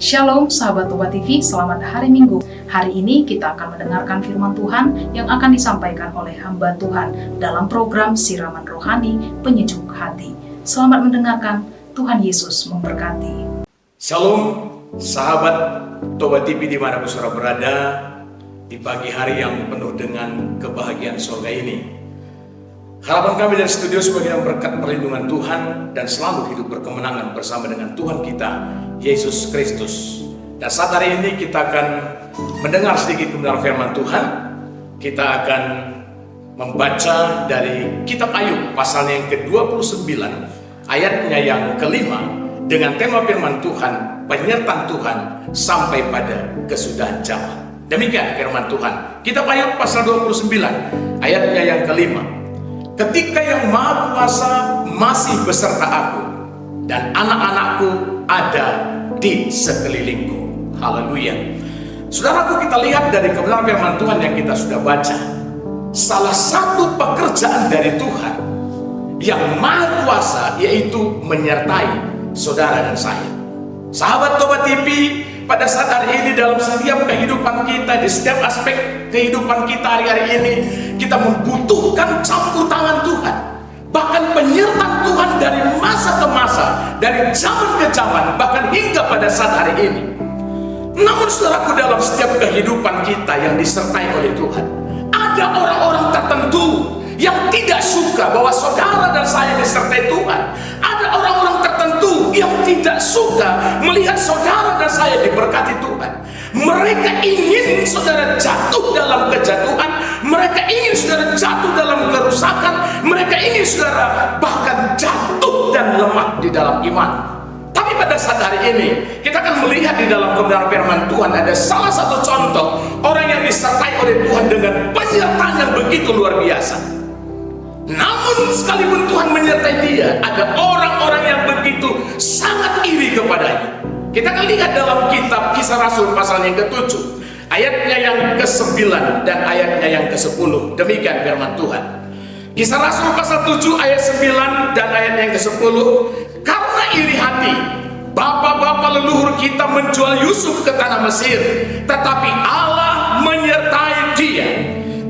Shalom sahabat Toba TV, selamat hari Minggu. Hari ini kita akan mendengarkan firman Tuhan yang akan disampaikan oleh hamba Tuhan dalam program Siraman Rohani Penyejuk Hati. Selamat mendengarkan, Tuhan Yesus memberkati. Shalom sahabat Toba TV dimanapun saudara berada, di pagi hari yang penuh dengan kebahagiaan surga ini. Harapan kami dari studio sebagai berkat perlindungan Tuhan dan selalu hidup berkemenangan bersama dengan Tuhan kita, Yesus Kristus. Dan saat hari ini kita akan mendengar sedikit kebenaran firman Tuhan. Kita akan membaca dari kitab Ayub pasalnya yang ke-29, ayatnya yang kelima, dengan tema firman Tuhan, penyertaan Tuhan sampai pada kesudahan zaman. Demikian firman Tuhan. Kitab Ayub pasal 29, ayatnya yang kelima. Ketika Yang Maha Kuasa masih beserta aku, dan anak-anakku ada di sekelilingku. Haleluya. Saudaraku, kita lihat dari kebenaran firman Tuhan yang kita sudah baca, salah satu pekerjaan dari Tuhan yang Maha Kuasa yaitu menyertai saudara dan saya. Sahabat Toba TV, pada saat hari ini dalam setiap kehidupan kita, di setiap aspek kehidupan kita hari-hari ini, kita membutuhkan campur tangan Tuhan. Bahkan penyertaan Tuhan dari masa ke masa, dari zaman ke zaman, bahkan hingga pada saat hari ini. Namun saudaraku, dalam setiap kehidupan kita yang disertai oleh Tuhan, ada orang-orang tertentu yang tidak suka bahwa saudara dan saya disertai Tuhan. Ada orang-orang tertentu yang tidak suka melihat saudara dan saya diberkati Tuhan. Mereka ingin saudara jatuh dalam kejatuhan, mereka ingin saudara jatuh dalam kerusakan, mereka ingin saudara bahkan jatuh dan lemah di dalam iman. Tapi pada saat hari ini kita akan melihat di dalam kebenaran firman Tuhan ada salah satu contoh orang yang disertai oleh Tuhan dengan penyertaan yang begitu luar biasa. Namun sekalipun Tuhan menyertai dia, ada orang-orang yang begitu sangat iri kepadanya. Kita akan lihat dalam kitab Kisah Rasul pasal yang ke-7, ayatnya yang ke-9 dan ayatnya yang ke-10. Demikian firman Tuhan. Kisah Rasul pasal 7 ayat 9 dan ayat yang ke-10. Karena iri hati, bapak-bapak leluhur kita menjual Yusuf ke tanah Mesir, tetapi Allah menyertai dia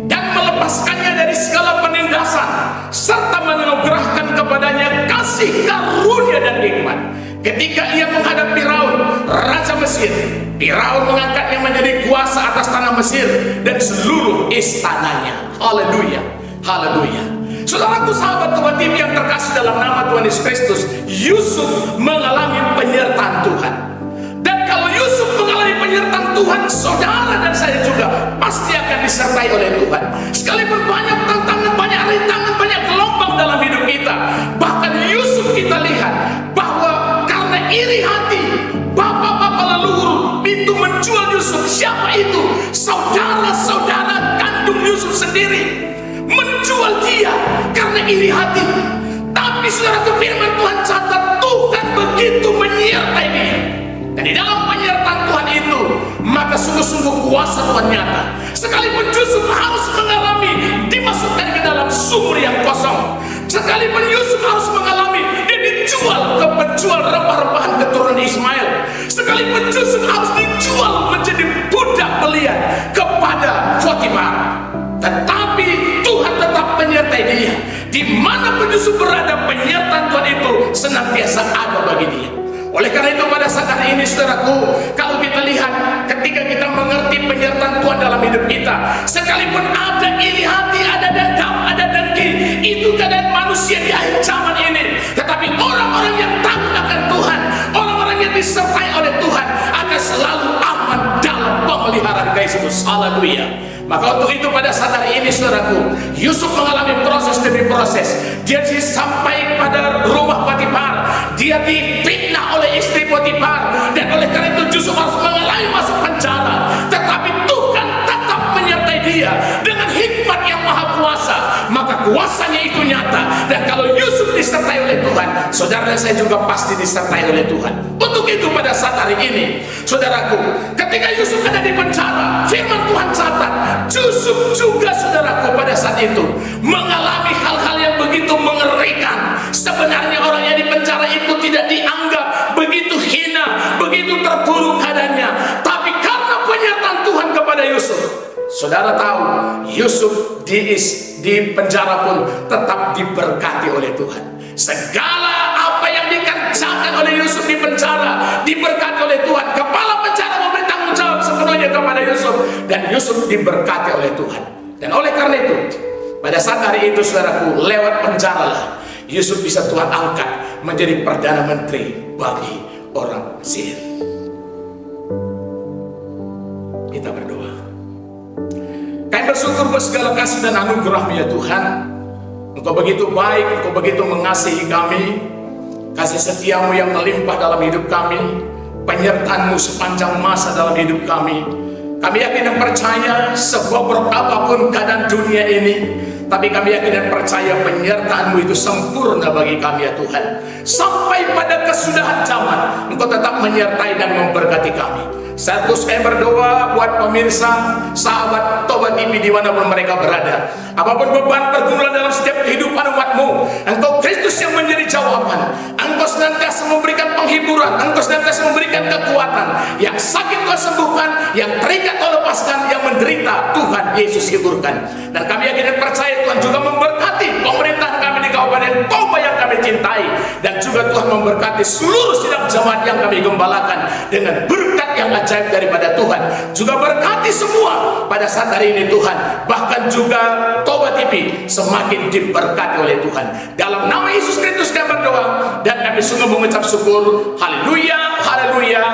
dan melepaskannya dari segala penindasan, serta menganugerahkan kepadanya kasih karunia dan hikmat. Ketika ia menghadap Firaun, raja Mesir, Firaun mengangkatnya menjadi kuasa atas tanah Mesir dan seluruh istananya. Haleluya, haleluya. Saudaraku, sahabat Tuhan TV yang terkasih dalam nama Tuhan Yesus Kristus, Yusuf mengalami penyertaan Tuhan. Dan kalau Yusuf mengalami penyertaan Tuhan, saudara dan saya juga pasti akan disertai oleh Tuhan. Sekalipun banyak tantangan, banyak rintangan, banyak gelombang dalam hidup kita, bahkan Yusuf kita lihat bahwa karena iri hati, bapak-bapak leluhur itu menjual Yusuf. Siapa itu? Saudara-saudara kandung Yusuf sendiri menjual dia karena iri hati. Tapi saudara, firman Tuhan catat, Tuhan begitu menyertai dia. Dan di dalam penyertaan Tuhan itu, maka sungguh-sungguh kuasa Tuhan nyata. Sekalipun Yusuf harus mengalami dimasukkan ke dalam sumur yang kosong, sekalipun Yusuf harus mengalami dia dijual ke penjual rempah-rempahan keturunan Ismail, sekalipun Yusuf harus dijual menjadi budak belian kepada Potifar, tetapi Tuhan tetap menyertai dia. Dimanapun Yusuf berada, penyertaan Tuhan itu senantiasa ada bagi dia. Oleh karena itu pada saat hari ini saudaraku, kalau kita lihat ketika kita mengerti penyertaan Tuhan dalam hidup kita, sekalipun ada iri hati, ada dendam, ada dengki, itu keadaan manusia di akhir zaman ini. Tetapi orang-orang yang takut akan Tuhan, orang-orang yang disertai oleh Tuhan akan selalu aman dalam pemeliharaan Kristus. Haleluya. Maka untuk itu pada saat hari ini saudaraku, Yusuf mengalami proses demi proses. Dia sampai pada rumah Potifar, dia difitnah oleh istri Potifar, dan oleh karena itu Yusuf harus mengalami masuk penjara. Tetapi Tuhan tetap menyertai dia dengan hikmat yang maha kuasa. Maka kuasanya itu nyata. Dan kalau Yusuf disertai oleh Tuhan, saudara dan saya juga pasti disertai oleh Tuhan. Untuk itu pada saat hari ini saudaraku, ketika Yusuf ada di penjara, firman Tuhan catat, Yusuf juga saudaraku pada saat itu mengalami hal-hal yang begitu mengerikan. Sebenarnya orang yang di penjara itu tidak dianggap begitu hina, begitu terpuruk saudara tahu, Yusuf di penjara pun tetap diberkati oleh Tuhan. Segala apa yang dikerjakan oleh Yusuf di penjara diberkati oleh Tuhan. Kepala penjara memberi tanggung jawab sepenuhnya kepada Yusuf, dan Yusuf diberkati oleh Tuhan. Dan oleh karena itu, pada saat hari itu saudaraku, lewat penjara lah Yusuf bisa Tuhan angkat menjadi Perdana Menteri bagi orang Mesir. Kita berdoa. Kami bersyukur buat segala kasih dan anugerah-Mu ya Tuhan. Engkau begitu baik, Engkau begitu mengasihi kami. Kasih setia-Mu yang melimpah dalam hidup kami, penyertaan-Mu sepanjang masa dalam hidup kami. Kami yakin dan percaya sebobrok apapun keadaan dunia ini, tapi kami yakin dan percaya penyertaan-Mu itu sempurna bagi kami ya Tuhan. Sampai pada kesudahan zaman, Engkau tetap menyertai dan memberkati kami. Terus kami berdoa buat pemirsa, sahabat Toba TV dimanapun mereka berada. Apapun beban pergumulan dalam setiap kehidupan umat-Mu, Engkau Kristus yang menjadi jawaban. Engkau senantiasa memberikan penghiburan, Engkau senantiasa memberikan kekuatan. Yang sakit Tuhan sembuhkan, yang terikat Tuhan lepaskan, yang menderita Tuhan Yesus hiburkan. Dan kami yakin dan percaya Tuhan juga memberkati pemerintahan kami di Kabupaten Toba yang kami cintai, dan juga Tuhan memberkati seluruh sidang jemaat yang kami gembalakan dengan berkat yang ajaib daripada Tuhan. Juga berkati semua pada saat hari ini Tuhan. Bahkan juga Toba TV semakin diberkati oleh Tuhan. Dalam nama Yesus Kristus kami berdoa, dan kami sungguh mengucap syukur. Haleluya, haleluya,